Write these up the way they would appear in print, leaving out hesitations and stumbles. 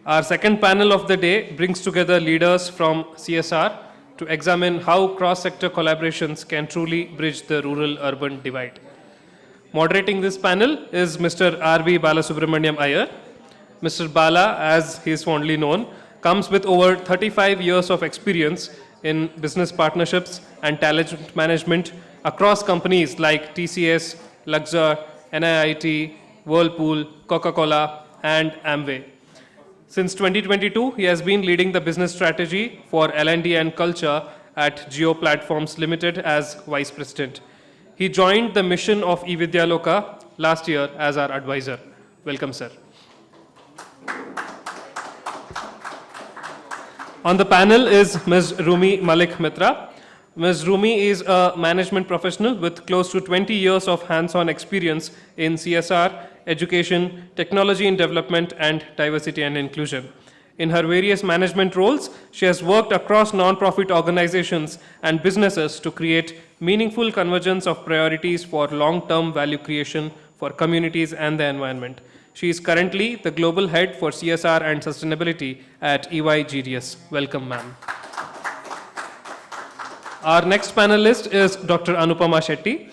Our second panel of the day brings together leaders from CSR to examine how cross-sector collaborations can truly bridge the rural-urban divide. Moderating this panel is Mr. R.V. Balasubramaniam Iyer. Mr. Bala, as he is fondly known, comes with over 35 years of experience in business partnerships and talent management across companies like TCS, Luxor, NIIT, Whirlpool, Coca-Cola, and Amway. Since 2022, he has been leading the business strategy for L&D and culture at Geo Platforms Limited as Vice President. He joined the mission of e-vidyaloka last year as our advisor. Welcome, sir. On the panel is Ms. Rumi Malik Mitra. Ms. Rumi is a management professional with close to 20 years of hands-on experience in CSR, education, technology and development, and diversity and inclusion. In her various management roles, she has worked across non-profit organizations and businesses to create meaningful convergence of priorities for long-term value creation for communities and the environment. She is currently the Global Head for CSR and Sustainability at eVidyhaloka. Welcome, ma'am. Our next panelist is Dr. Anupama Shetty.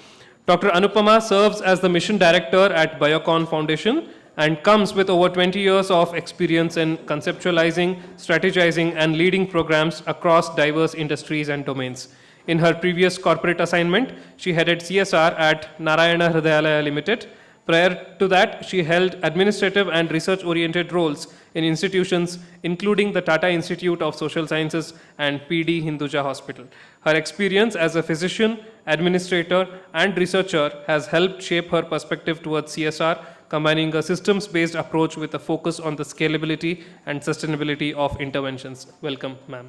Dr. Anupama serves as the Mission Director at Biocon Foundation and comes with over 20 years of experience in conceptualizing, strategizing, and leading programs across diverse industries and domains. In her previous corporate assignment, she headed CSR at Narayana Hridayalaya Limited. Prior to that, she held administrative and research-oriented roles in institutions including the Tata Institute of Social Sciences and PD Hinduja Hospital. Her experience as a physician, administrator, and researcher has helped shape her perspective towards CSR, combining a systems-based approach with a focus on the scalability and sustainability of interventions. Welcome, ma'am.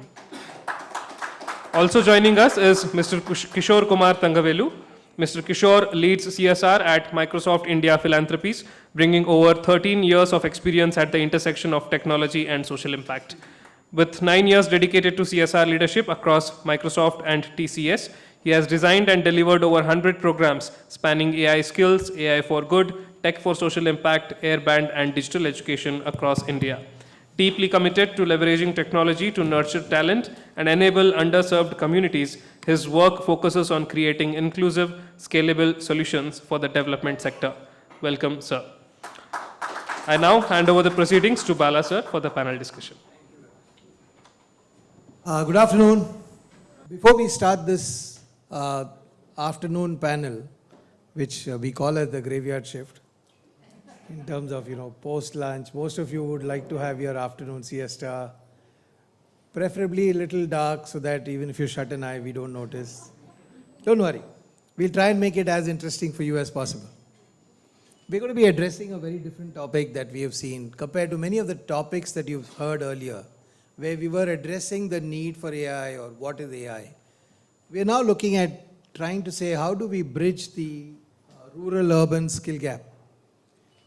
Also joining us is Mr. Kishore Kumar Tangavelu. Mr. Kishore leads CSR at Microsoft India Philanthropies, bringing over 13 years of experience at the intersection of technology and social impact. With 9 years dedicated to CSR leadership across Microsoft and TCS, he has designed and delivered over 100 programs spanning AI skills, AI for good, tech for social impact, airband, and digital education across India. Deeply committed to leveraging technology to nurture talent and enable underserved communities, his work focuses on creating inclusive, scalable solutions for the development sector. Welcome, sir. I now hand over the proceedings to Bala, sir, for the panel discussion. Good afternoon. Before we start this afternoon panel, which we call it the graveyard shift, in terms of, post-lunch, most of you would like to have your afternoon siesta, preferably a little dark so that even if you shut an eye, we don't notice. Don't worry. We'll try and make it as interesting for you as possible. We're going to be addressing a very different topic that we have seen compared to many of the topics that you've heard earlier, where we were addressing the need for AI or what is AI. We're now looking at trying to say, how do we bridge the rural-urban skill gap,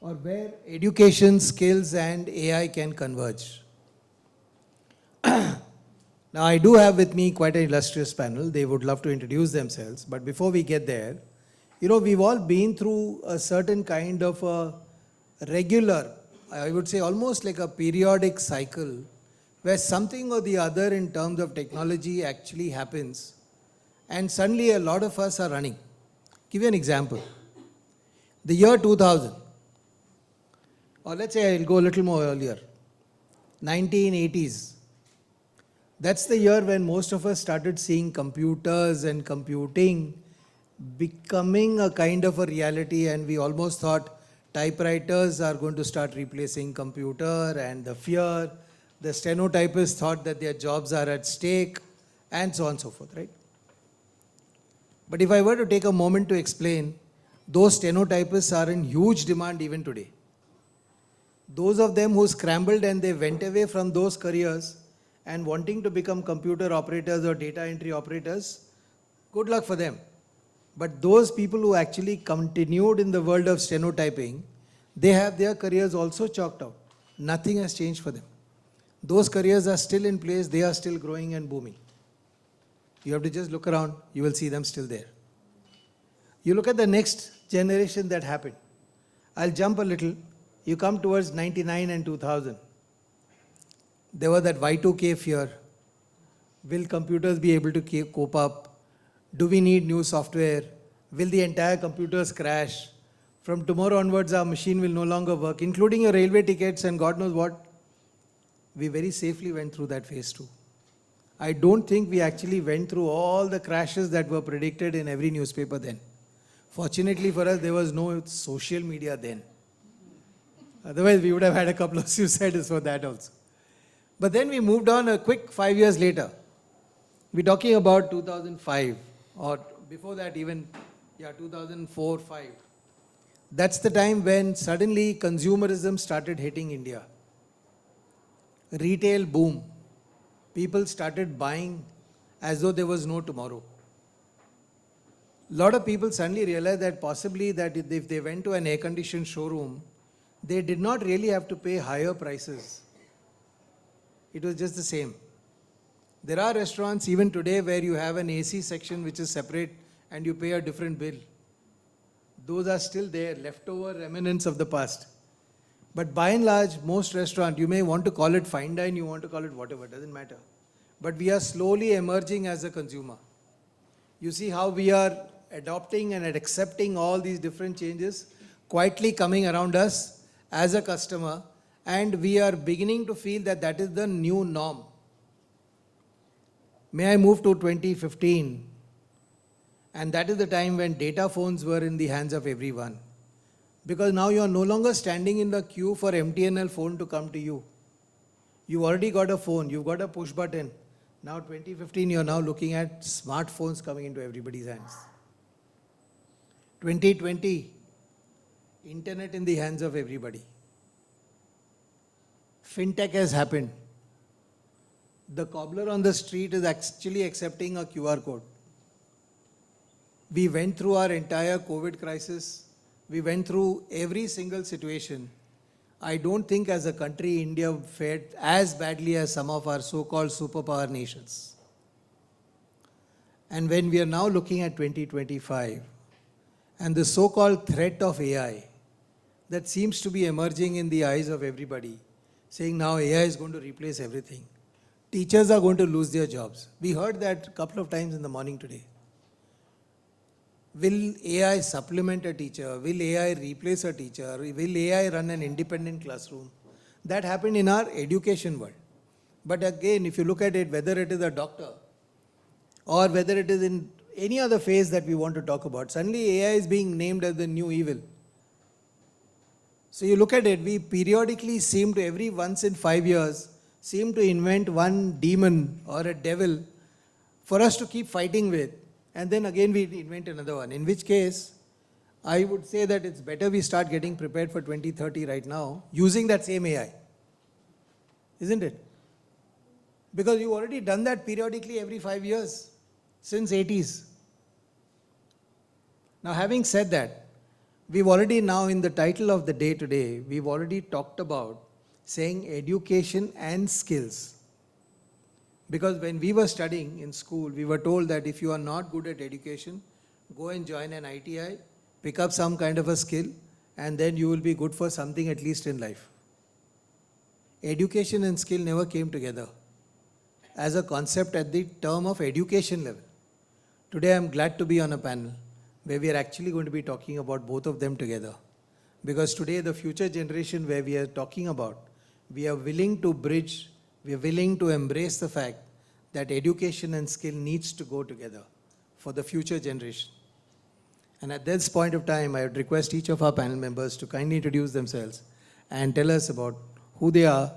or where education, skills, and AI can converge. Now, I do have with me quite an illustrious panel. They would love to introduce themselves. But before we get there, we've all been through a certain kind of a regular, I would say almost like a periodic cycle, where something or the other in terms of technology actually happens. And suddenly a lot of us are running. Give you an example. The year 2000, or let's say I'll go a little more earlier, 1980s. That's the year when most of us started seeing computers and computing becoming a kind of a reality, and we almost thought typewriters are going to start replacing computer, and the fear, the stenotypists thought that their jobs are at stake, and so on and so forth, right? But if I were to take a moment to explain, those stenotypists are in huge demand even today. Those of them who scrambled and they went away from those careers and wanting to become computer operators or data entry operators, good luck for them. But those people who actually continued in the world of stenotyping, they have their careers also chalked out. Nothing has changed for them. Those careers are still in place, they are still growing and booming. You have to just look around, you will see them still there. You look at the next generation that happened. I'll jump a little. You come towards 99 and 2000. There was that Y2K fear. Will computers be able to cope up? Do we need new software? Will the entire computers crash? From tomorrow onwards, our machine will no longer work, including your railway tickets and God knows what. We very safely went through that phase too. I don't think we actually went through all the crashes that were predicted in every newspaper then. Fortunately for us, there was no social media then. Otherwise, we would have had a couple of suicides for that also. But then we moved on a quick 5 years later. We're talking about 2005 or before that even, 2004, 5. That's the time when suddenly consumerism started hitting India. Retail boom. People started buying as though there was no tomorrow. A lot of people suddenly realized that possibly that if they went to an air-conditioned showroom, they did not really have to pay higher prices. It was just the same. There are restaurants even today where you have an AC section which is separate and you pay a different bill. Those are still there, leftover remnants of the past. But by and large, most restaurants, you may want to call it fine dine, you want to call it whatever, doesn't matter. But we are slowly emerging as a consumer. You see how we are adopting and accepting all these different changes, quietly coming around us as a customer, and we are beginning to feel that that is the new norm. May I move to 2015? And that is the time when data phones were in the hands of everyone. Because now you are no longer standing in the queue for MTNL phone to come to you. You've already got a phone, you've got a push button. Now 2015, you're now looking at smartphones coming into everybody's hands. 2020, internet in the hands of everybody. Fintech has happened. The cobbler on the street is actually accepting a QR code. We went through our entire COVID crisis. We went through every single situation. I don't think as a country, India fared as badly as some of our so-called superpower nations. And when we are now looking at 2025, and the so-called threat of AI that seems to be emerging in the eyes of everybody, saying now AI is going to replace everything. Teachers are going to lose their jobs. We heard that a couple of times in the morning today. Will AI supplement a teacher? Will AI replace a teacher? Will AI run an independent classroom? That happened in our education world. But again, if you look at it, whether it is a doctor or whether it is in any other phase that we want to talk about, suddenly AI is being named as the new evil. So you look at it, we periodically seem to, every once in 5 years, seem to invent one demon or a devil for us to keep fighting with. And then again we invent another one. In which case, I would say that it's better we start getting prepared for 2030 right now, using that same AI. Isn't it? Because you've already done that periodically every 5 years, since 80s. Now having said that, we've already now in the title of the day today, we've already talked about saying education and skills. Because when we were studying in school, we were told that if you are not good at education, go and join an ITI, pick up some kind of a skill, and then you will be good for something at least in life. Education and skill never came together as a concept at the term of education level. Today I'm glad to be on a panel where we are actually going to be talking about both of them together. Because today the future generation where we are talking about, we are willing to bridge, we are willing to embrace the fact that education and skill needs to go together for the future generation. And at this point of time, I would request each of our panel members to kindly introduce themselves and tell us about who they are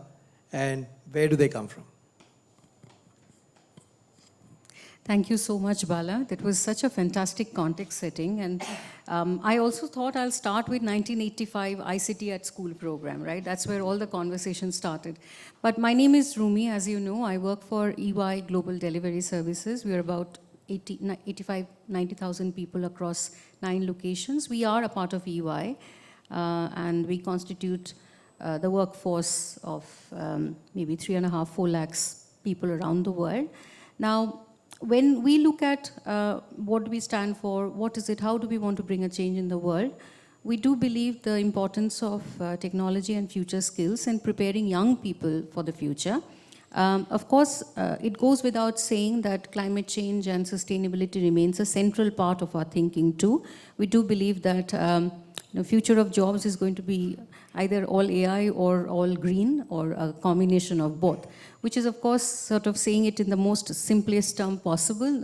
and where do they come from. Thank you so much, Bala. That was such a fantastic context setting. And I also thought I'll start with 1985 ICT at School program, right? That's where all the conversation started. But my name is Rumi. As you know, I work for EY Global Delivery Services. We're about 90,000 people across 9 locations. We are a part of EY, and we constitute the workforce of maybe 3.5, 4 lakhs people around the world. Now, when we look at what do we stand for, what is it, how do we want to bring a change in the world, we do believe the importance of technology and future skills and preparing young people for the future. Of course, it goes without saying that climate change and sustainability remains a central part of our thinking too. We do believe that the future of jobs is going to be either all AI or all green or a combination of both, which is of course sort of saying it in the most simplest term possible,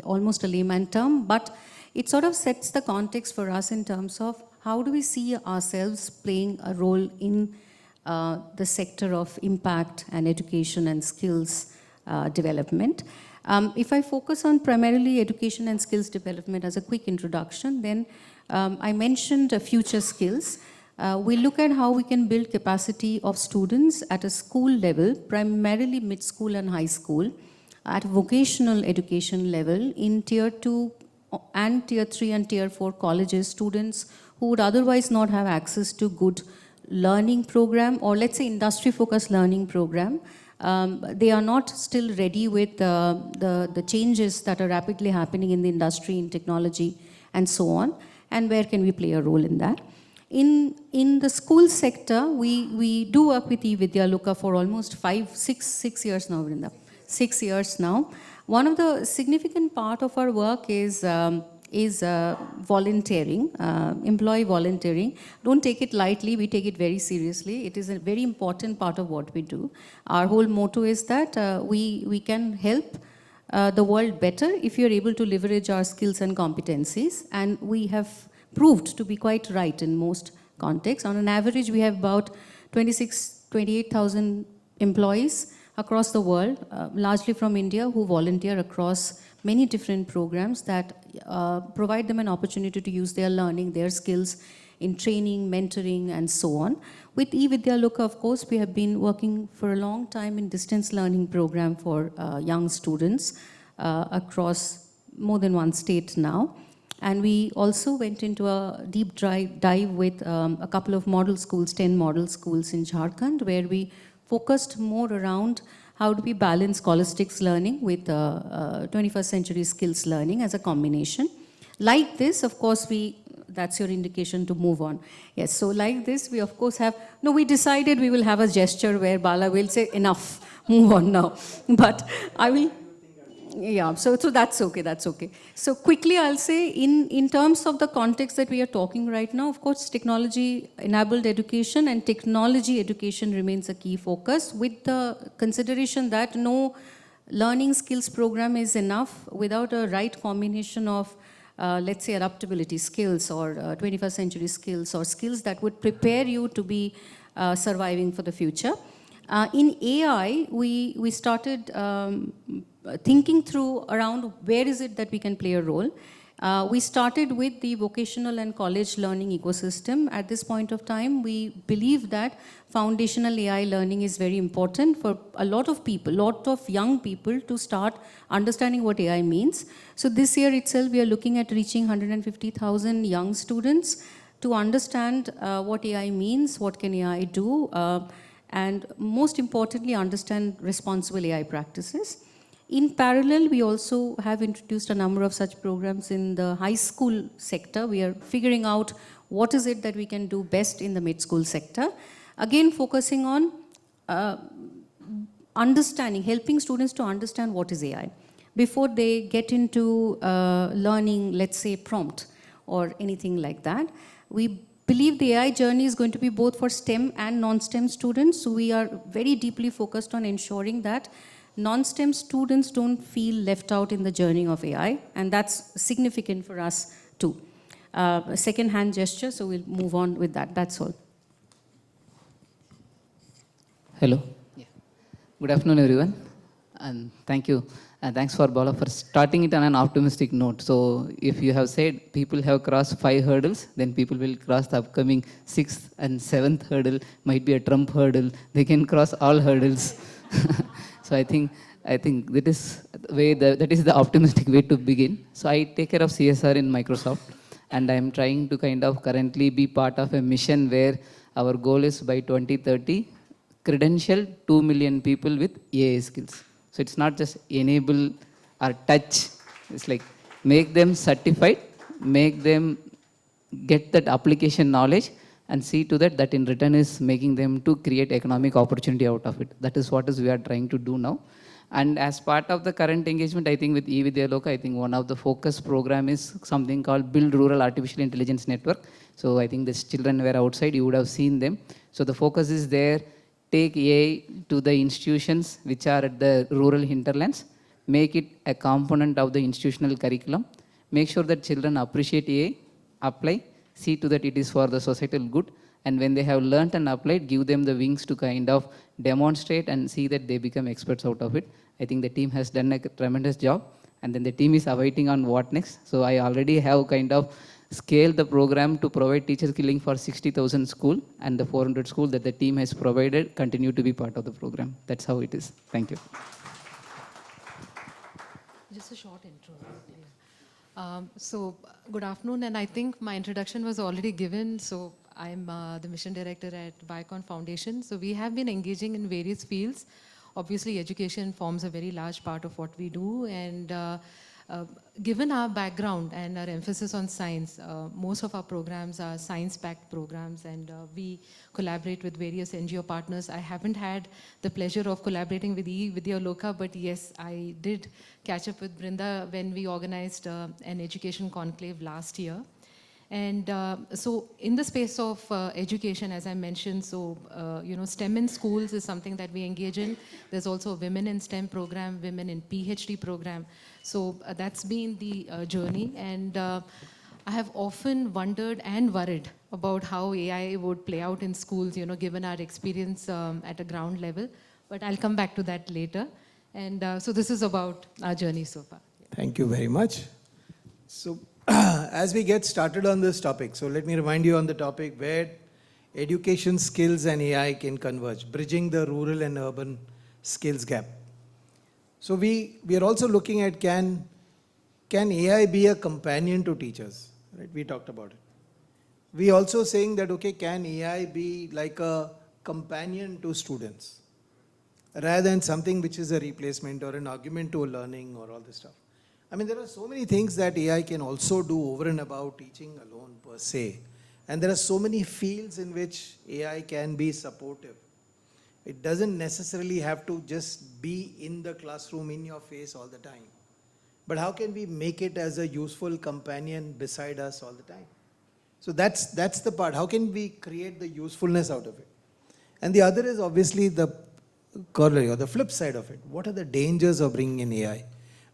almost a layman term, but it sort of sets the context for us in terms of how do we see ourselves playing a role in the sector of impact and education and skills development. If I focus on primarily education and skills development as a quick introduction, then I mentioned future skills. We look at how we can build capacity of students at a school level, primarily mid-school and high school, at vocational education level in tier 2 and tier 3 and tier 4 colleges, students who would otherwise not have access to good learning program, or let's say industry focused learning program. They are not still ready with the changes that are rapidly happening in the industry, in technology and so on, and where can we play a role in that. In the school sector, we do work with e-vidyaloka for almost 6 years now, Vrinda. 6 years now. One of the significant part of our work is volunteering, employee volunteering. Don't take it lightly, we take it very seriously. It is a very important part of what we do. Our whole motto is that we can help the world better if you're able to leverage our skills and competencies, and we have proved to be quite right in most contexts. On an average, we have about 28,000 employees across the world, largely from India, who volunteer across many different programs that provide them an opportunity to use their learning, their skills in training, mentoring, and so on. With e-vidyaloka, of course, we have been working for a long time in distance learning program for young students across more than one state now. And we also went into a deep dive with a couple of model schools, 10 model schools in Jharkhand, where we focused more around how do we balance scholastics learning with 21st century skills learning as a combination. Like this, of course, that's your indication to move on. Yes, so like this, we of course we decided we will have a gesture where Bala will say, enough, move on now. But I will, yeah, so that's okay. So quickly I'll say in terms of the context that we are talking right now, of course, technology-enabled education and technology education remains a key focus, with the consideration that no learning skills program is enough without a right combination of, let's say, adaptability skills or 21st century skills, or skills that would prepare you to be surviving for the future. In AI, we started thinking through around where is it that we can play a role. We started with the vocational and college learning ecosystem. At this point of time, we believe that foundational AI learning is very important for a lot of people, lot of young people to start understanding what AI means. So this year itself, we are looking at reaching 150,000 young students to understand what AI means, what can AI do, and most importantly, understand responsible AI practices. In parallel, we also have introduced a number of such programs in the high school sector. We are figuring out what is it that we can do best in the mid-school sector. Again, focusing on understanding, helping students to understand what is AI before they get into learning, let's say, prompt or anything like that. We believe the AI journey is going to be both for STEM and non-STEM students. So we are very deeply focused on ensuring that non-STEM students don't feel left out in the journey of AI, and that's significant for us too. A second-hand gesture, so we'll move on with that. That's all. Hello. Yeah. Good afternoon, everyone, and thank you. And thanks for Bala for starting it on an optimistic note. So if you have said people have crossed 5 hurdles, then people will cross the upcoming 6th and 7th hurdle, might be a Trump hurdle. They can cross all hurdles. So I think that is the optimistic way to begin. So I take care of CSR in Microsoft, and I am trying to kind of currently be part of a mission where our goal is by 2030, credential 2 million people with AI skills. So it's not just enable or touch. It's like make them certified, make them get that application knowledge, and see to that that in return is making them to create economic opportunity out of it. That is what is we are trying to do now. And as part of the current engagement, I think with e-vidyaloka, I think one of the focus program is something called Build Rural Artificial Intelligence Network. So I think these children were outside, you would have seen them. So the focus is there, take AI to the institutions which are at the rural hinterlands, make it a component of the institutional curriculum, make sure that children appreciate AI, apply, see to that it is for the societal good, and when they have learnt and applied, give them the wings to kind of demonstrate and see that they become experts out of it. I think the team has done a tremendous job, and then the team is awaiting on what next. So I already have kind of scaled the program to provide teacher skilling for 60,000 school, and the 400 school that the team has provided continue to be part of the program. That's how it is. Thank you. Just a short intro. Good afternoon, and I think my introduction was already given. So I'm the mission director at Biocon Foundation. So we have been engaging in various fields. Obviously, education forms a very large part of what we do, and given our background and our emphasis on science, most of our programs are science-backed programs, and we collaborate with various NGO partners. I haven't had the pleasure of collaborating with e-vidyaloka, but yes, I did catch up with Brinda when we organized an education conclave last year. And so in the space of education, as I mentioned, STEM in schools is something that we engage in. There's also a Women in STEM program, Women in PhD program. So that's been the journey. And I have often wondered and worried about how AI would play out in schools, given our experience at a ground level. But I'll come back to that later. And so this is about our journey so far. Thank you very much. So as we get started on this topic, so let me remind you on the topic where education skills and AI can converge, bridging the rural and urban skills gap. So we are also looking at can AI be a companion to teachers, right? We talked about it. We also saying that, okay, can AI be like a companion to students rather than something which is a replacement or an argument to learning or all this stuff. I mean, there are so many things that AI can also do over and above teaching alone per se. And there are so many fields in which AI can be supportive. It doesn't necessarily have to just be in the classroom in your face all the time. But how can we make it as a useful companion beside us all the time? So that's the part. How can we create the usefulness out of it? And the other is obviously the corollary or the flip side of it. What are the dangers of bringing in AI?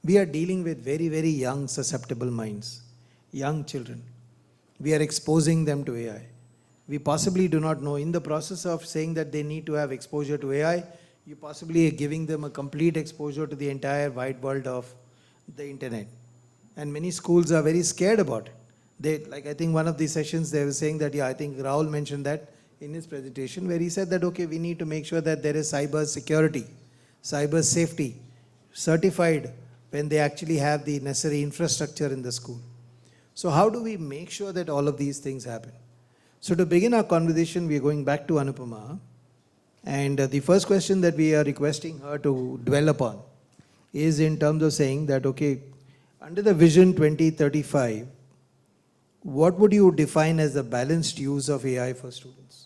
We are dealing with very, very young, susceptible minds, young children. We are exposing them to AI. We possibly do not know. In the process of saying that they need to have exposure to AI, you possibly are giving them a complete exposure to the entire wide world of the internet. And many schools are very scared about it. Like I think one of the sessions they were saying that, I think Rahul mentioned that in his presentation, where he said that, okay, we need to make sure that there is cyber security, cyber safety, certified when they actually have the necessary infrastructure in the school. So how do we make sure that all of these things happen? So to begin our conversation, we are going back to Anupama. And the first question that we are requesting her to dwell upon is in terms of saying that, okay, under the Vision 2035, what would you define as the balanced use of AI for students?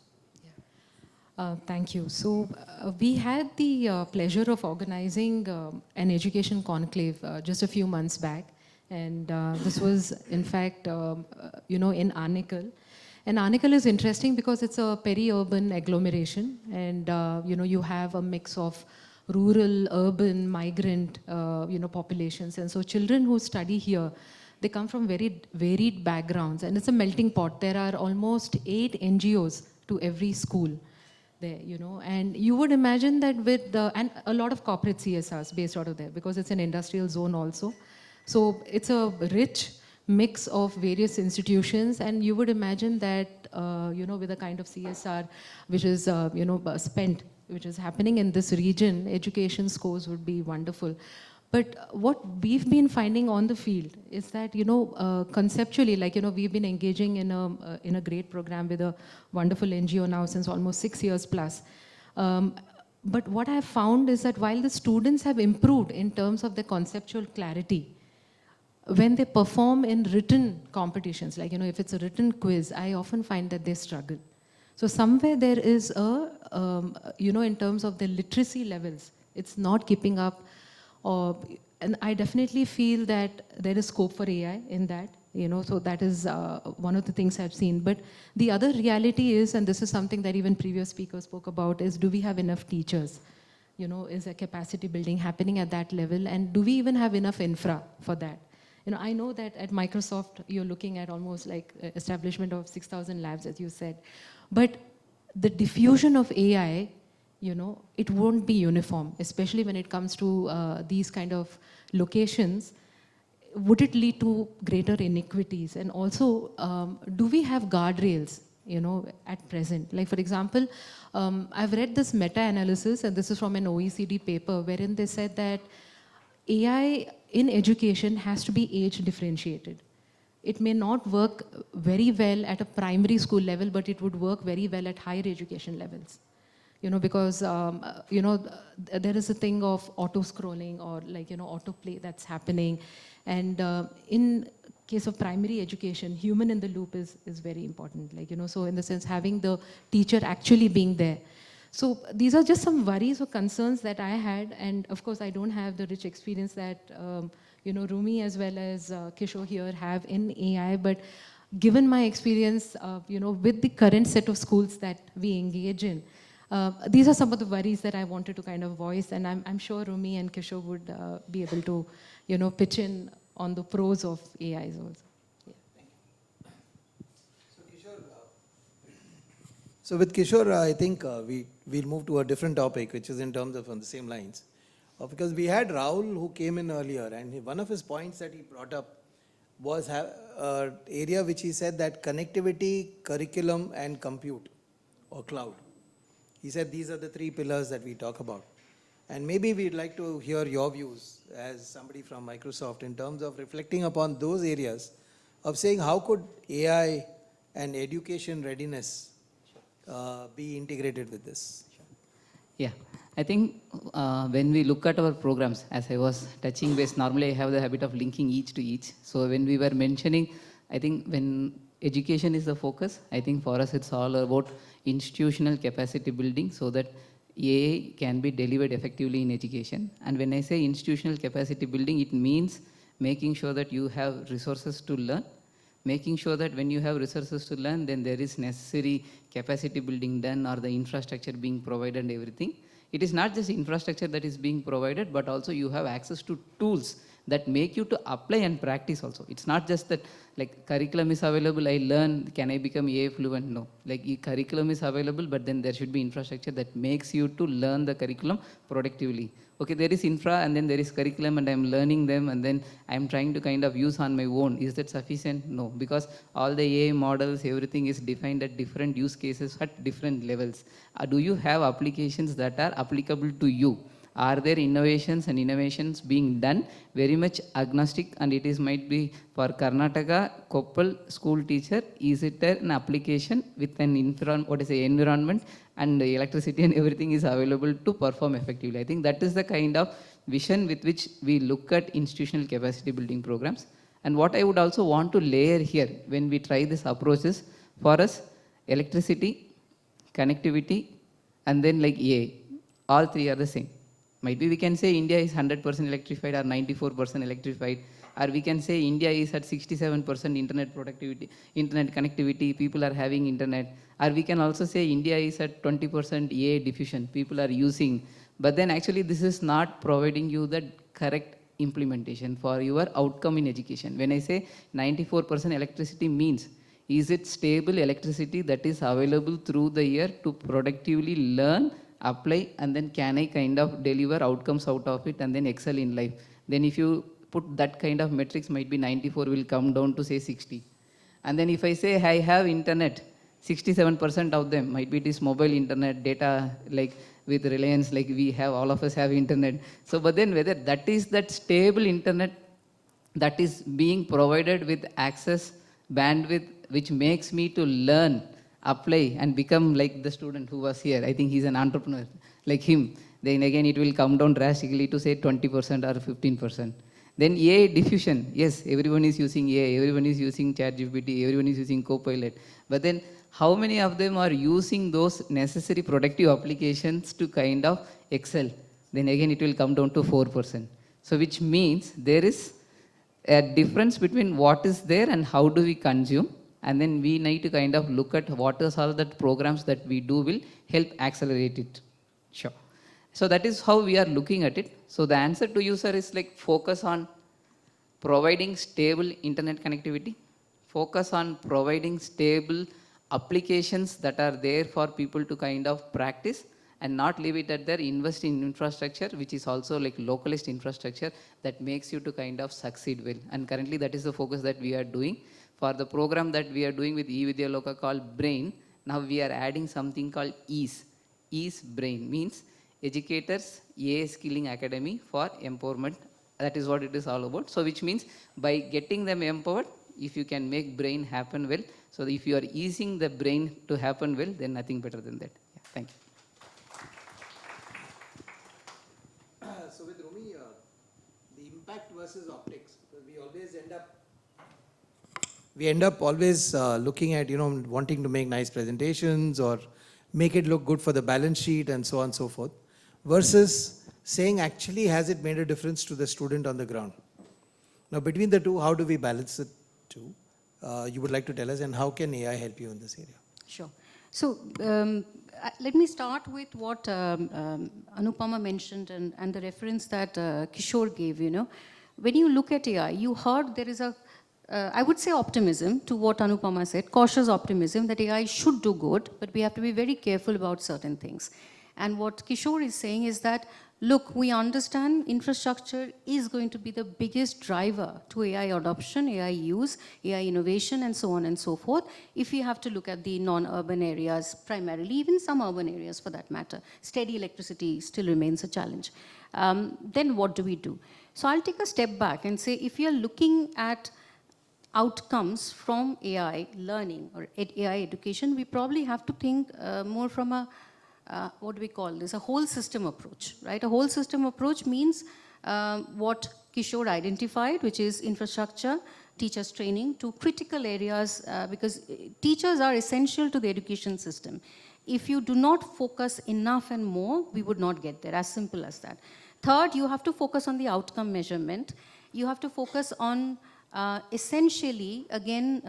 Thank you. So we had the pleasure of organizing an education conclave just a few months back. And this was, in fact, in Arnikal. And Arnikal is interesting because it's a peri-urban agglomeration. And, you have a mix of rural, urban, migrant, populations. And so children who study here, they come from very varied backgrounds. And it's a melting pot. There are almost 8 NGOs to every school there, and you would imagine that with and a lot of corporate CSRs based out of there because it's an industrial zone also. So it's a rich mix of various institutions, and you would imagine that, with a kind of CSR which is, spent, which is happening in this region, education scores would be wonderful. But what we've been finding on the field is that, conceptually, we've been engaging in a great program with a wonderful NGO now since almost 6 years plus. But what I've found is that while the students have improved in terms of their conceptual clarity, when they perform in written competitions, if it's a written quiz, I often find that they struggle. So somewhere there is a, in terms of the literacy levels, it's not keeping up. And I definitely feel that there is scope for AI in that, so that is one of the things I've seen. But the other reality is, and this is something that even previous speakers spoke about, is do we have enough teachers? Is a capacity building happening at that level? And do we even have enough infra for that? I know that at Microsoft, you're looking at almost like establishment of 6,000 labs, as you said. But the diffusion of AI, it won't be uniform, especially when it comes to these kind of locations. Would it lead to greater inequities? And also, do we have guardrails, at present? Like, for example, I've read this meta-analysis, and this is from an OECD paper, wherein they said that AI in education has to be age differentiated. It may not work very well at a primary school level, but it would work very well at higher education levels. Because, there is a thing of auto-scrolling or like, autoplay that's happening. And in case of primary education, human in the loop is very important. Like, so in the sense, having the teacher actually being there. So these are just some worries or concerns that I had. And of course, I don't have the rich experience that, Rumi as well as Kishore here have in AI. But given my experience, with the current set of schools that we engage in, these are some of the worries that I wanted to kind of voice. And I'm sure Rumi and Kishore would be able to, pitch in on the pros of AIs also. So with Kishore, I think we'll move to a different topic, which is in terms of on the same lines. Because we had Rahul who came in earlier, and one of his points that he brought up was an area which he said that connectivity, curriculum, and compute or cloud. He said these are the three pillars that we talk about. And maybe we'd like to hear your views as somebody from Microsoft in terms of reflecting upon those areas of saying how could AI and education readiness be integrated with this? Yeah, I think when we look at our programs, as I was touching base, normally I have the habit of linking each to each. So when we were mentioning, I think when education is the focus, I think for us it's all about institutional capacity building so that AI can be delivered effectively in education. And when I say institutional capacity building, it means making sure that you have resources to learn, making sure that when you have resources to learn, then there is necessary capacity building done or the infrastructure being provided and everything. It is not just infrastructure that is being provided, but also you have access to tools that make you to apply and practice also. It's not just that like curriculum is available, I learn, can I become AI fluent? No, like curriculum is available, but then there should be infrastructure that makes you to learn the curriculum productively. Okay, there is infra and then there is curriculum and I'm learning them and then I'm trying to kind of use on my own. Is that sufficient? No, because all the AI models, everything is defined at different use cases at different levels. Do you have applications that are applicable to you? Are there innovations being done very much agnostic, and it is might be for Karnataka Koppal school teacher, is it an application with an environment and electricity and everything is available to perform effectively? I think that is the kind of vision with which we look at institutional capacity building programs. And what I would also want to layer here when we try this approach is, for us, electricity, connectivity, and then like AI, all three are the same. Maybe we can say India is 100% electrified or 94% electrified, or we can say India is at 67% internet connectivity, people are having internet, or we can also say India is at 20% AI diffusion, people are using, but then actually this is not providing you the correct implementation for your outcome in education. When I say 94% electricity means, is it stable electricity that is available through the year to productively learn, apply, and then can I kind of deliver outcomes out of it and then excel in life? Then if you put that kind of metrics, might be 94 will come down to say 60. And then if I say I have internet, 67% of them, might be it is mobile internet, data, like with Reliance, like we have, all of us have internet. So, but then whether that is that stable internet that is being provided with access, bandwidth, which makes me to learn, apply and become like the student who was here. I think he's an entrepreneur like him. Then again, it will come down drastically to say 20% or 15%. Then AI diffusion. Yes, everyone is using AI, everyone is using ChatGPT, everyone is using Copilot. But then how many of them are using those necessary productive applications to kind of excel? Then again it will come down to 4%. So which means there is a difference between what is there and how do we consume, and then we need to kind of look at what is all the programs that we do will help accelerate it. Sure. So that is how we are looking at it. So the answer to you, sir, is like focus on providing stable internet connectivity, focus on providing stable applications that are there for people to kind of practice, and not leave it at there. Invest in infrastructure which is also like localist infrastructure that makes you to kind of succeed well. And currently that is the focus that we are doing. For the program that we are doing with e-vidyaloka called Brain, now we are adding something called EASE. EASE Brain means Educators AI Skilling Academy for Empowerment. That is what it is all about. So which means by getting them empowered, if you can make brain happen well, so if you are easing the brain to happen well, then nothing better than that. Yeah, thank you. So with Rumi, the impact versus optics, because we always end up always looking at, wanting to make nice presentations or make it look good for the balance sheet and so on and so forth, versus saying actually has it made a difference to the student on the ground. Now between the two, how do we balance the two? You would like to tell us, and how can AI help you in this area? Sure. So let me start with what Anupama mentioned and the reference that Kishore gave, When you look at AI, you heard there is I would say optimism to what Anupama said, cautious optimism that AI should do good, but we have to be very careful about certain things. And what Kishore is saying is that, look, we understand infrastructure is going to be the biggest driver to AI adoption, AI use, AI innovation, and so on and so forth. If we have to look at the non-urban areas, primarily, even some urban areas for that matter, steady electricity still remains a challenge. Then what do we do? So I'll take a step back and say, if you're looking at outcomes from AI learning or AI education, we probably have to think more from a what do we call this? A whole system approach, right? A whole system approach means what Kishore identified, which is infrastructure, teachers training to critical areas, because teachers are essential to the education system. If you do not focus enough and more, we would not get there, as simple as that. Third, you have to focus on the outcome measurement. You have to focus on essentially, again,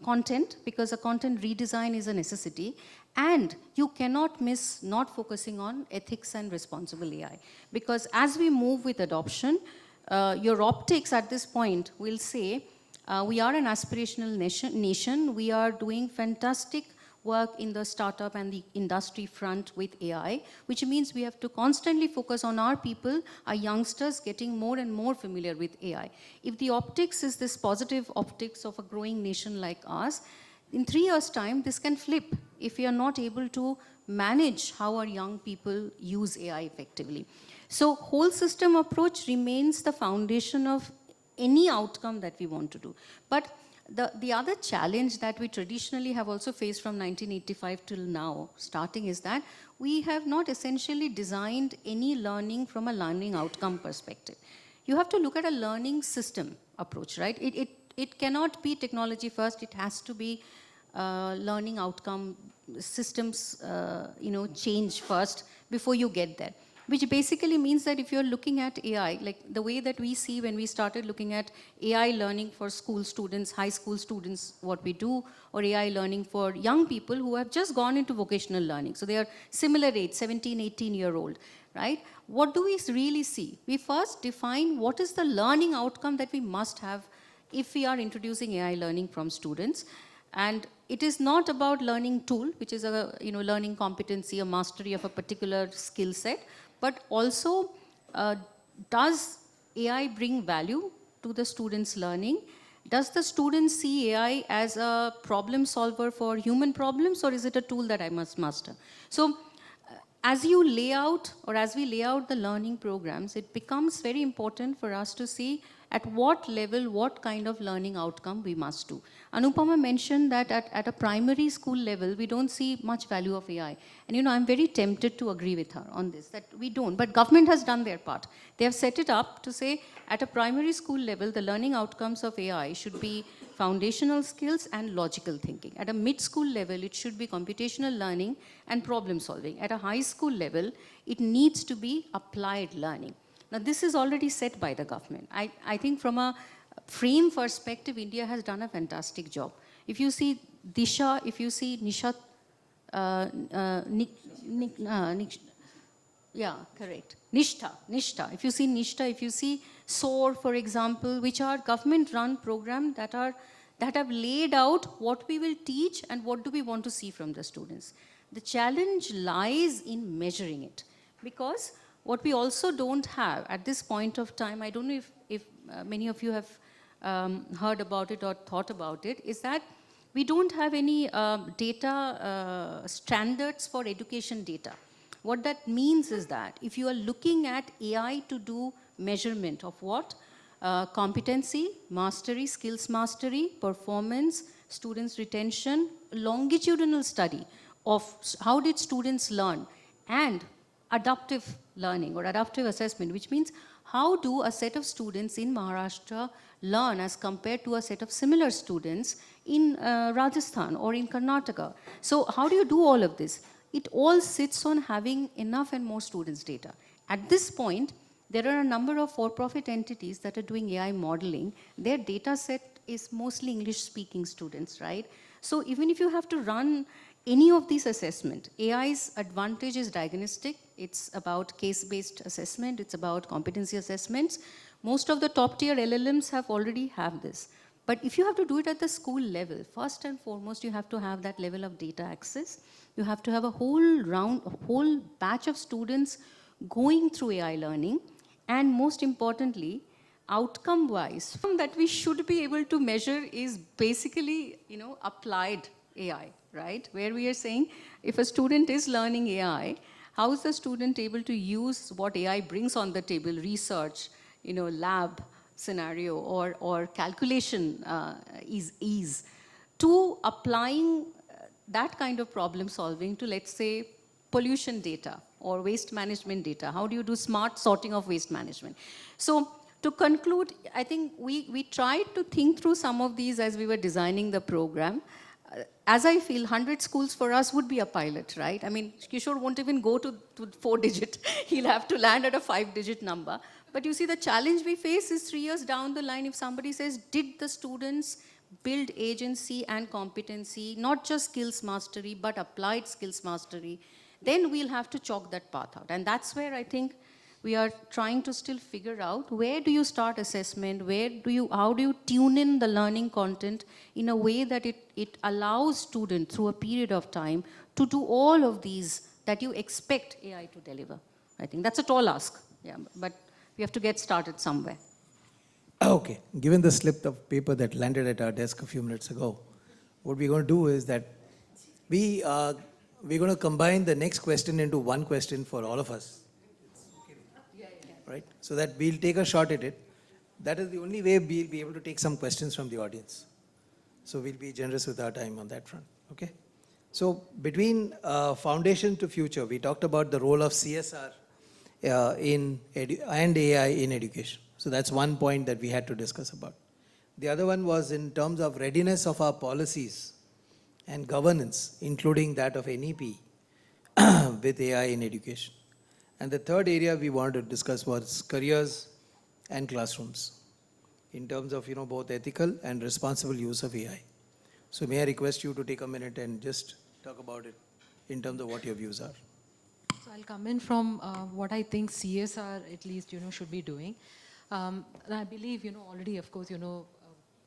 content, because a content redesign is a necessity. And you cannot miss not focusing on ethics and responsible AI. Because as we move with adoption, your optics at this point will say, we are an aspirational nation. We are doing fantastic work in the startup and the industry front with AI, which means we have to constantly focus on our people, our youngsters getting more and more familiar with AI. If the optics is this positive optics of a growing nation like ours, in 3 years' time, this can flip if we are not able to manage how our young people use AI effectively. So whole system approach remains the foundation of any outcome that we want to do. But the other challenge that we traditionally have also faced from 1985 till now, starting, is that we have not essentially designed any learning from a learning outcome perspective. You have to look at a learning system approach, right? It cannot be technology first. It has to be learning outcome systems, change first before you get there. Which basically means that if you're looking at AI, like the way that we see when we started looking at AI learning for school students, high school students, what we do, or AI learning for young people who have just gone into vocational learning. So they are similar age, 17, 18-year-old, right? What do we really see? We first define what is the learning outcome that we must have if we are introducing AI learning from students. And it is not about learning tool, which is a learning competency, a mastery of a particular skill set, but also does AI bring value to the student's learning? Does the student see AI as a problem solver for human problems, or is it a tool that I must master? So as you lay out, or as we lay out the learning programs, it becomes very important for us to see at what level, what kind of learning outcome we must do. Anupama mentioned that at a primary school level, we don't see much value of AI. And I'm very tempted to agree with her on this, that we don't. But government has done their part. They have set it up to say at a primary school level, the learning outcomes of AI should be foundational skills and logical thinking. At a mid-school level, it should be computational learning and problem solving. At a high school level, it needs to be applied learning. Now, this is already set by the government. I think from a frame perspective, India has done a fantastic job. If you see Disha, if you see Nishat, yeah, correct. Nishtha. If you see Nishtha, if you see SOAR, for example, which are government-run programs that have laid out what we will teach and what do we want to see from the students. The challenge lies in measuring it, because what we also don't have at this point of time, I don't know if many of you have heard about it or thought about it, is that we don't have any data standards for education data. What that means is that if you are looking at AI to do measurement of what? Competency, mastery, skills mastery, performance, students' retention, longitudinal study of how did students learn, and adaptive learning or adaptive assessment, which means how do a set of students in Maharashtra learn as compared to a set of similar students in Rajasthan or in Karnataka. So how do you do all of this? It all sits on having enough and more students' data. At this point, there are a number of for-profit entities that are doing AI modeling. Their data set is mostly English-speaking students, right? So even if you have to run any of these assessment, AI's advantage is diagnostic. It's about case-based assessment. It's about competency assessments. Most of the top-tier LLMs already have this. But if you have to do it at the school level, first and foremost, you have to have that level of data access. You have to have a whole batch of students going through AI learning. And most importantly, outcome-wise, that we should be able to measure is basically, applied AI, right? Where we are saying, if a student is learning AI, how is the student able to use what AI brings on the table, research, lab scenario or calculation ease, to applying that kind of problem solving to, let's say, pollution data or waste management data. How do you do smart sorting of waste management? So to conclude, I think we tried to think through some of these as we were designing the program. As I feel, 100 schools for us would be a pilot, right? I mean, Kishore won't even go to 4-digit. He'll have to land at a 5-digit number. But you see, the challenge we face is 3 years down the line, if somebody says, did the students build agency and competency, not just skills mastery, but applied skills mastery, then we'll have to chalk that path out. And that's where I think we are trying to still figure out, where do you start assessment, how do you tune in the learning content in a way that it allows students through a period of time to do all of these that you expect AI to deliver. I think that's a tall ask, yeah, but we have to get started somewhere. Okay, given the slip of paper that landed at our desk a few minutes ago, what we're going to do is that we're going to combine the next question into one question for all of us. Right? So that we'll take a shot at it. That is the only way we'll be able to take some questions from the audience. So we'll be generous with our time on that front. Okay? So between foundation to future, we talked about the role of CSR and AI in education. So that's one point that we had to discuss about. The other one was in terms of readiness of our policies and governance, including that of NEP with AI in education. And the third area we wanted to discuss was careers and classrooms in terms of both ethical and responsible use of AI. So may I request you to take a minute and just talk about it in terms of what your views are. So I'll come in from what I think CSR at least should be doing. And I believe already, of course,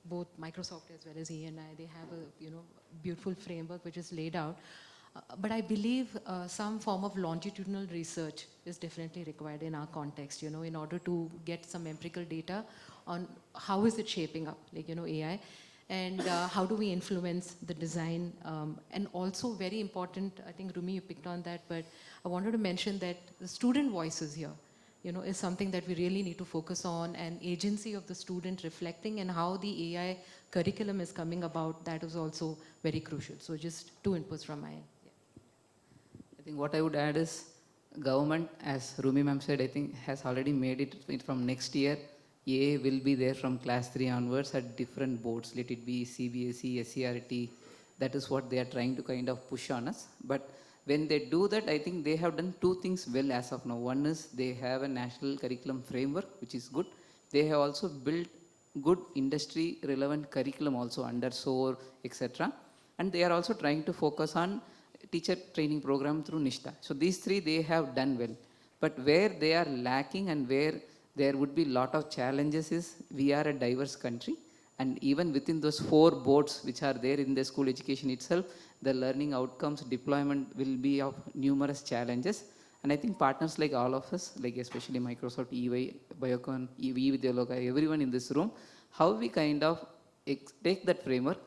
both Microsoft as well as E&I, they have a beautiful framework which is laid out. But I believe some form of longitudinal research is definitely required in our context, in order to get some empirical data on how is it shaping up, like, AI, and how do we influence the design. And also very important, I think, Rumi, you picked on that, but I wanted to mention that the student voices here, is something that we really need to focus on, and agency of the student reflecting and how the AI curriculum is coming about, that is also very crucial. So just 2 inputs from my end. I think what I would add is government, as Rumi ma'am said, I think has already made it from next year. A will be there from class 3 onwards at different boards, let it be CBSE, SCRT. That is what they are trying to kind of push on us. But when they do that, I think they have done two things well as of now. One is they have a national curriculum framework, which is good. They have also built good industry relevant curriculum also under SOAR, etc. And they are also trying to focus on teacher training program through Nishta. So these three they have done well. But where they are lacking and where there would be lot of challenges is we are a diverse country, and even within those 4 boards which are there in the school education itself, the learning outcomes deployment will be of numerous challenges. And I think partners like all of us, like especially Microsoft, e-vidyaloka, e-vidyaloka, everyone in this room, how we kind of take that framework,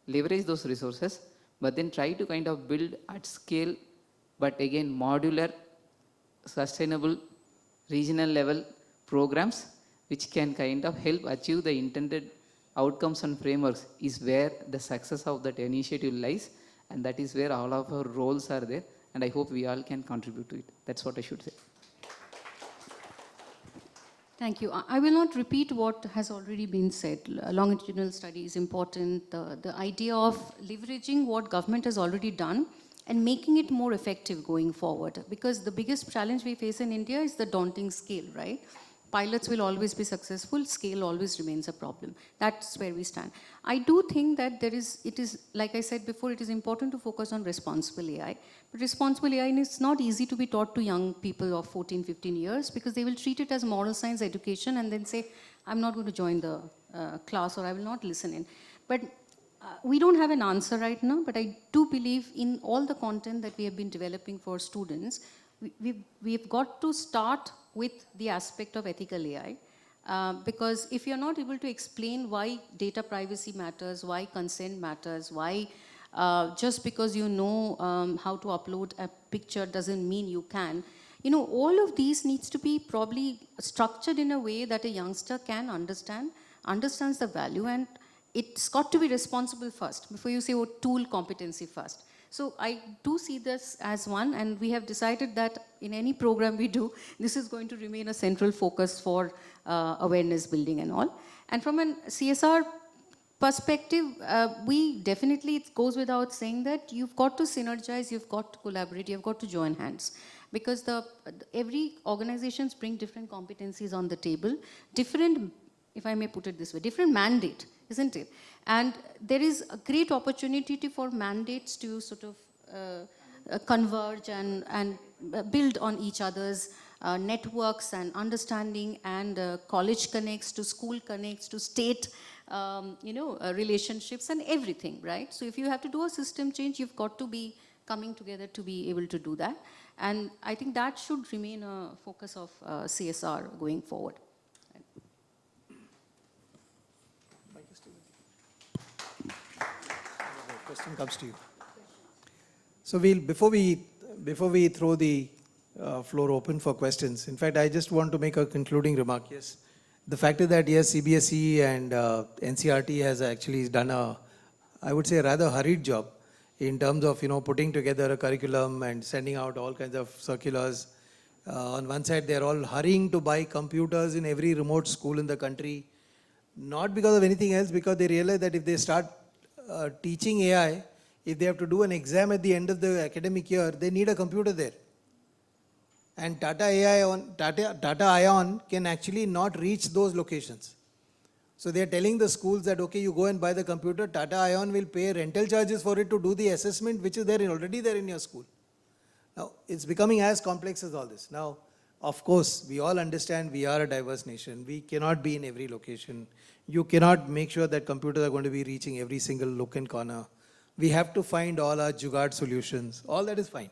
leverage those resources, but then try to kind of build at scale, but again modular, sustainable, regional level programs which can kind of help achieve the intended outcomes and frameworks is where the success of that initiative lies, and that is where all of our roles are there, and I hope we all can contribute to it. That's what I should say. Thank you. I will not repeat what has already been said. Longitudinal study is important. The idea of leveraging what government has already done and making it more effective going forward. Because the biggest challenge we face in India is the daunting scale, right? Pilots will always be successful, scale always remains a problem. That's where we stand. I do think that it is, like I said before, it is important to focus on responsible AI. But responsible AI is not easy to be taught to young people of 14, 15 years because they will treat it as moral science education and then say, I'm not going to join the class or I will not listen in. But we don't have an answer right now, but I do believe in all the content that we have been developing for students, we've got to start with the aspect of ethical AI. Because if you're not able to explain why data privacy matters, why consent matters, why just because you know how to upload a picture doesn't mean you can, you know, all of these needs to be probably structured in a way that a youngster can understands the value, and it's got to be responsible first before you say, oh, tool competency first. So I do see this as one, and we have decided that in any program we do, this is going to remain a central focus for awareness building and all. And from a CSR perspective, we definitely, it goes without saying that you've got to synergize, you've got to collaborate, you've got to join hands. Because every organizations bring different competencies on the table, different, if I may put it this way, different mandate, isn't it? And there is a great opportunity for mandates to sort of converge and build on each other's networks and understanding, and college connects to school connects to state relationships and everything, right? So if you have to do a system change, you've got to be coming together to be able to do that. And I think that should remain a focus of CSR going forward. Question comes to you. So before we throw the floor open for questions, in fact, I just want to make a concluding remark. Yes, the fact is that yes, CBSE and NCRT has actually done I would say, a rather hurried job in terms of putting together a curriculum and sending out all kinds of circulars. On one side, they're all hurrying to buy computers in every remote school in the country, not because of anything else, because they realize that if they start teaching AI, if they have to do an exam at the end of the academic year, they need a computer there. And Tata Ion can actually not reach those locations. So they are telling the schools that, okay, you go and buy the computer, Tata Ion will pay rental charges for it to do the assessment, which is already there in your school. Now, it's becoming as complex as all this. Now, of course, we all understand we are a diverse nation. We cannot be in every location. You cannot make sure that computers are going to be reaching every single nook and corner. We have to find all our jugaad solutions. All that is fine.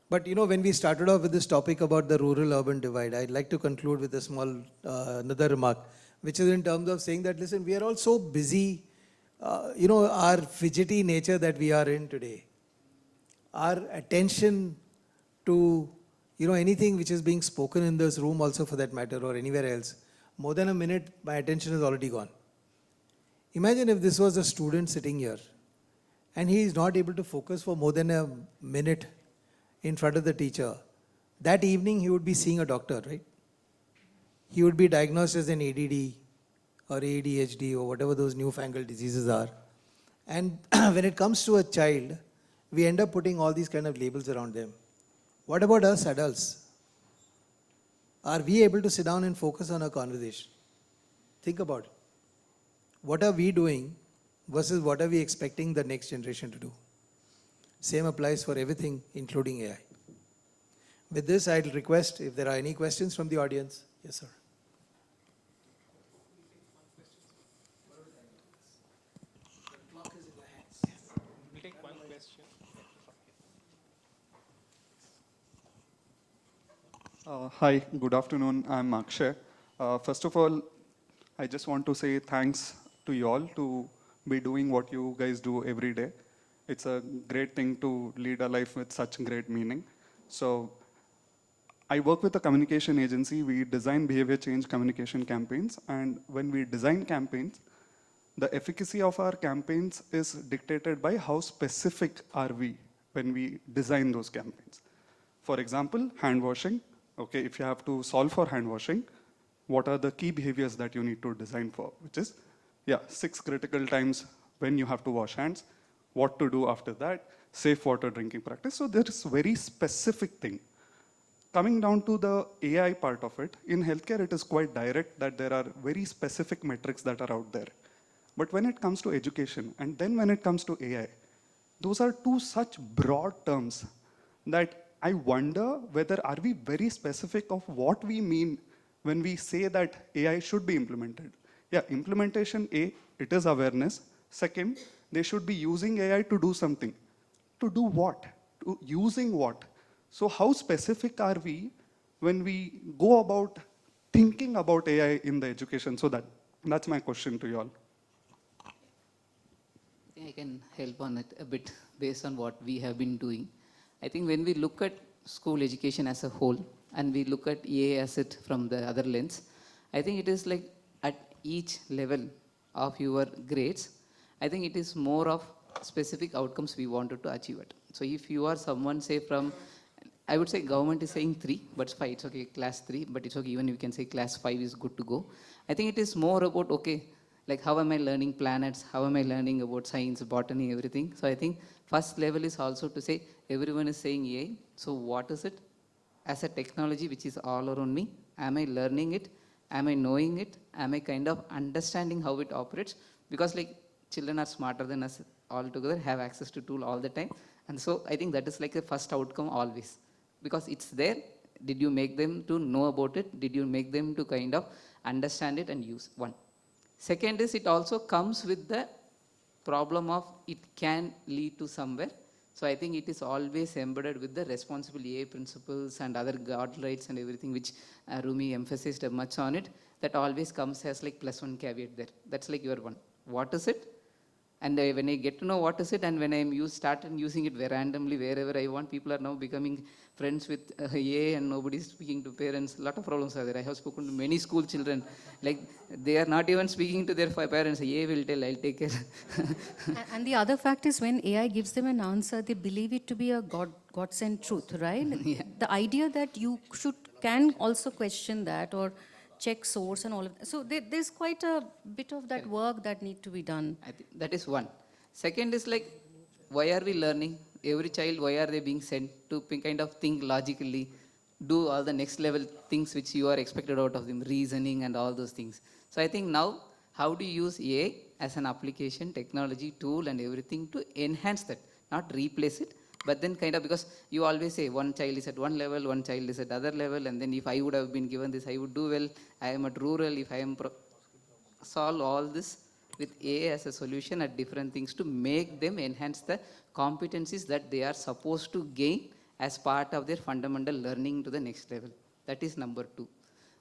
But when we started off with this topic about the rural-urban divide, I'd like to conclude with a small another remark, which is in terms of saying that, listen, we are all so busy, our fidgety nature that we are in today. Our attention to, anything which is being spoken in this room also for that matter, or anywhere else, more than a minute, my attention is already gone. Imagine if this was a student sitting here and he is not able to focus for more than a minute in front of the teacher. That evening he would be seeing a doctor, right? he would be diagnosed as an ADD or ADHD or whatever those newfangled diseases are. And when it comes to a child, we end up putting all these kind of labels around them. What about us adults? Are we able to sit down and focus on a conversation? Think about it. What are we doing versus what are we expecting the next generation to do? Same applies for everything, including AI. With this, I'd request if there are any questions from the audience. Yes, sir. We'll take one question. Hi, good afternoon. I'm Akshay. First of all, I just want to say thanks to you all to be doing what you guys do every day. It's a great thing to lead a life with such great meaning. So I work with a communication agency. We design behavior change communication campaigns. And when we design campaigns, the efficacy of our campaigns is dictated by how specific are we when we design those campaigns. For example, hand washing. Okay, if you have to solve for hand washing, what are the key behaviors that you need to design for? Which is, 6 critical times when you have to wash hands, what to do after that, safe water drinking practice. So there is very specific thing. Coming down to the AI part of it, in healthcare it is quite direct that there are very specific metrics that are out there. But when it comes to education, and then when it comes to AI, those are two such broad terms that I wonder whether are we very specific of what we mean when we say that AI should be implemented. Yeah, implementation A, it is awareness. Second, they should be using AI to do something. To do what? To using what? So how specific are we when we go about thinking about AI in the education? So that's my question to you all. I think I can help on it a bit based on what we have been doing. I think when we look at school education as a whole and we look at EA as it from the other lens, I think it is like at each level of your grades, I think it is more of specific outcomes we wanted to achieve it. So if you are someone, say from, I would say government is saying 3, but it's fine, it's okay, class 3, but it's okay, even you can say class 5 is good to go. I think it is more about, okay, like how am I learning planets, how am I learning about science, botany, everything. So I think first level is also to say, everyone is saying AI, so what is it? As a technology which is all around me, am I learning it? Am I knowing it? Am I kind of understanding how it operates? Because like children are smarter than us altogether, have access to tool all the time. And so I think that is like the first outcome always. Because it's there, did you make them to know about it? Did you make them to kind of understand it and use? One. Second is it also comes with the problem of it can lead to somewhere. So I think it is always embedded with the responsible AI principles and other guidelines and everything which Rumi emphasized much on it. That always comes as like +1 caveat there. That's like your one. What is it? And when I get to know what is it, and when I started using it very randomly wherever I want, people are now becoming friends with AI and nobody is speaking to parents. A lot of problems are there. I have spoken to many school children. Like they are not even speaking to their parents. AI will tell, I'll take care. And the other fact is when AI gives them an answer, they believe it to be a God-sent truth, right? Yeah. The idea that you can also question that or check source and all of that. So there's quite a bit of that work that need to be done. I think that is one. Second is like, why are we learning? Every child, why are they being sent to kind of think logically, do all the next level things which you are expected out of them, reasoning and all those things. So I think now, how do you use AI as an application, technology, tool and everything to enhance that, not replace it, but then kind of, because you always say one child is at one level, one child is at other level, and then if I would have been given this, I would do well. I am at rural, if I am solve all this with AI as a solution at different things to make them enhance the competencies that they are supposed to gain as part of their fundamental learning to the next level. That is number 2.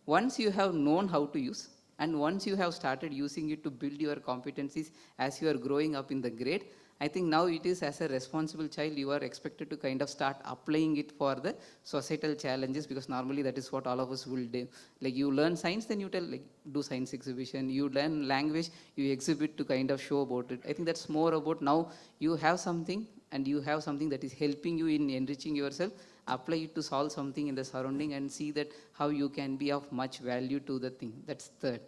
Once you have known how to use, and once you have started using it to build your competencies as you are growing up in the grade, I think now it is as a responsible child, you are expected to kind of start applying it for the societal challenges, because normally that is what all of us will do. Like you learn science, then you tell, like do science exhibition. You learn language, you exhibit to kind of show about it. I think that's more about now you have something and you have something that is helping you in enriching yourself. apply it to solve something in the surrounding and see that how you can be of much value to the thing. That's third.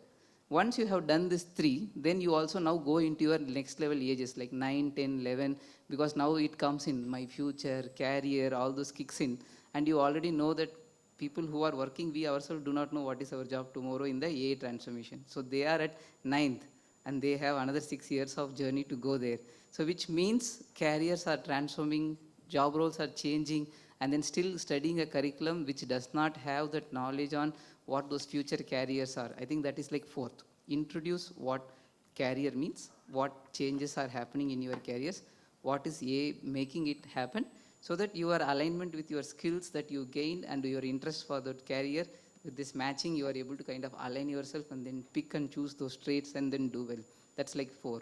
Once you have done this 3, then you also now go into your next level ages like 9, 10, 11, because now it comes in my future, career, all those kicks in, and you already know that people who are working, we ourselves do not know what is our job tomorrow in the AI transformation. So they are at 9th and they have another 6 years of journey to go there. So which means careers are transforming, job roles are changing, and then still studying a curriculum which does not have that knowledge on what those future careers are. I think that is like fourth. Introduce what career means, what changes are happening in your careers, what is AI making it happen, so that your alignment with your skills that you gained and your interest for that career, with this matching, you are able to kind of align yourself and then pick and choose those traits and then do well. That's like 4.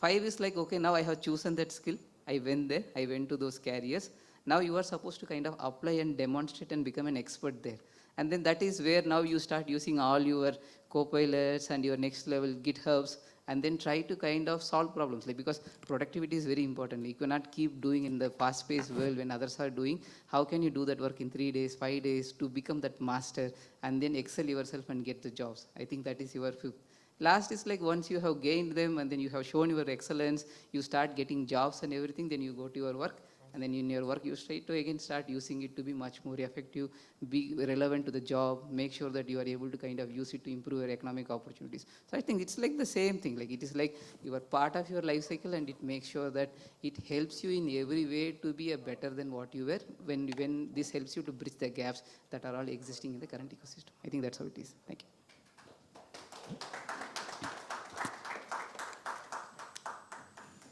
5 is like, okay, now I have chosen that skill. I went there, I went to those careers. Now you are supposed to kind of apply and demonstrate and become an expert there. And then that is where now you start using all your co-pilots and your next level GitHubs, and then try to kind of solve problems. Like, because productivity is very important. You cannot keep doing in the fast-paced world when others are doing. How can you do that work in 3 days, 5 days to become that master and then excel yourself and get the jobs? I think that is your 5th. Last is like, once you have gained them and then you have shown your excellence, you start getting jobs and everything, then you go to your work. And then in your work, you straight to again start using it to be much more effective, be relevant to the job, make sure that you are able to kind of use it to improve your economic opportunities. So I think it's like the same thing. Like, it is like you are part of your life cycle, and it makes sure that it helps you in every way to be a better than what you were when this helps you to bridge the gaps that are all existing in the current ecosystem. I think that's how it is. Thank you.